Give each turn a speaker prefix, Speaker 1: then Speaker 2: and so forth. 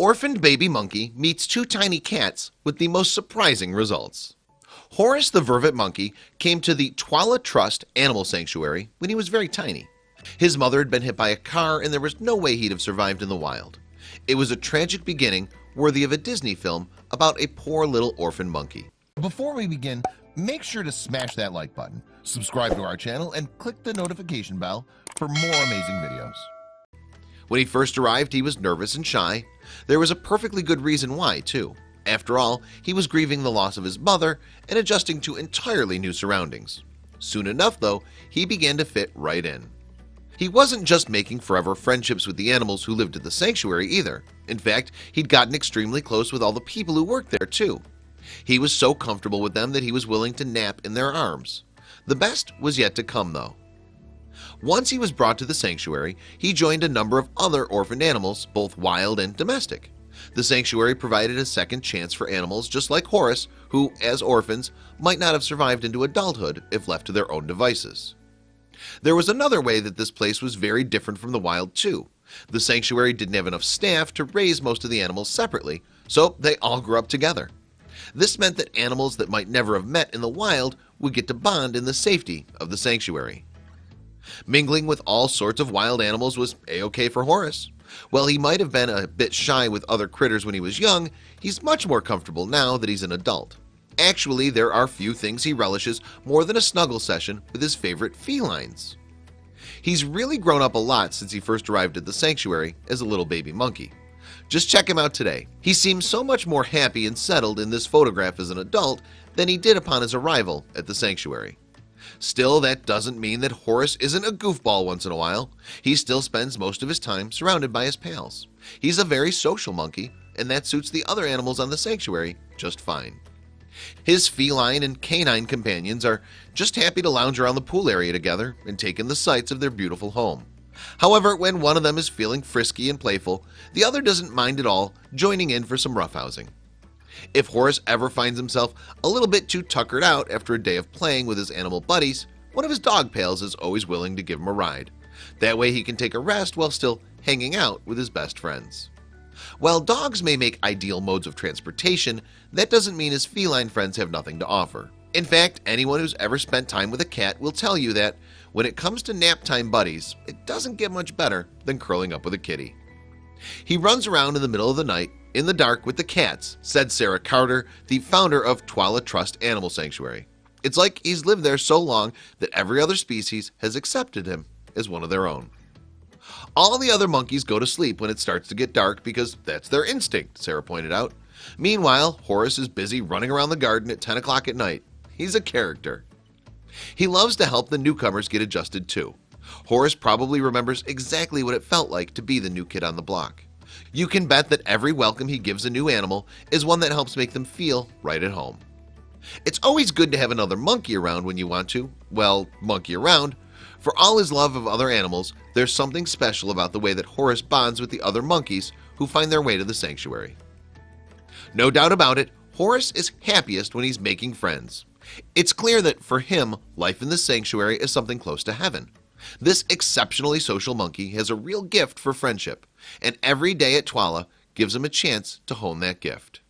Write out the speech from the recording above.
Speaker 1: orphaned baby monkey meets two tiny cats with the most surprising results. Horace the vervet monkey came to the Twala Trust Animal Sanctuary when he was very tiny. His mother had been hit by a car and there was no way he'd have survived in the wild. It was a tragic beginning worthy of a Disney film about a poor little orphan monkey. Before we begin, make sure to smash that like button, subscribe to our channel, and click the notification bell for more amazing videos. When he first arrived, he was nervous and shy. There was a perfectly good reason why, too. After all, he was grieving the loss of his mother and adjusting to entirely new surroundings. Soon enough, though, he began to fit right in. He wasn't just making forever friendships with the animals who lived at the sanctuary either. In fact, he'd gotten extremely close with all the people who worked there, too. He was so comfortable with them that he was willing to nap in their arms. The best was yet to come, though. Once he was brought to the sanctuary, he joined a number of other orphaned animals, both wild and domestic. The sanctuary provided a second chance for animals just like Horace, who, as orphans, might not have survived into adulthood if left to their own devices. There was another way that this place was very different from the wild, too. The sanctuary didn't have enough staff to raise most of the animals separately, so they all grew up together. This meant that animals that might never have met in the wild would get to bond in the safety of the sanctuary. Mingling with all sorts of wild animals was a-okay for Horace. While he might have been a bit shy with other critters when he was young, he's much more comfortable now that he's an adult. Actually, there are few things he relishes more than a snuggle session with his favorite felines. He's really grown up a lot since he first arrived at the sanctuary as a little baby monkey. Just check him out today. He seems so much more happy and settled in this photograph as an adult than he did upon his arrival at the sanctuary. Still, that doesn't mean that Horace isn't a goofball once in a while. He still spends most of his time surrounded by his pals. He's a very social monkey, and that suits the other animals on the sanctuary just fine. His feline and canine companions are just happy to lounge around the pool area together and take in the sights of their beautiful home. However, when one of them is feeling frisky and playful, the other doesn't mind at all joining in for some roughhousing. If Horace ever finds himself a little bit too tuckered out after a day of playing with his animal buddies, one of his dog pals is always willing to give him a ride. That way he can take a rest while still hanging out with his best friends. While dogs may make ideal modes of transportation, that doesn't mean his feline friends have nothing to offer. In fact, anyone who's ever spent time with a cat will tell you that when it comes to nap time buddies, it doesn't get much better than curling up with a kitty. He runs around in the middle of the night in the dark with the cats, said Sarah Carter, the founder of Twala Trust Animal Sanctuary. It's like he's lived there so long that every other species has accepted him as one of their own. All the other monkeys go to sleep when it starts to get dark because that's their instinct, Sarah pointed out. Meanwhile, Horace is busy running around the garden at 10 o'clock at night. He's a character. He loves to help the newcomers get adjusted too. Horace probably remembers exactly what it felt like to be the new kid on the block. You can bet that every welcome he gives a new animal is one that helps make them feel right at home. It's always good to have another monkey around when you want to, well, monkey around. For all his love of other animals, there's something special about the way that Horace bonds with the other monkeys who find their way to the sanctuary. No doubt about it, Horace is happiest when he's making friends. It's clear that for him, life in the sanctuary is something close to heaven. This exceptionally social monkey has a real gift for friendship, and every day at Twala gives him a chance to hone that gift.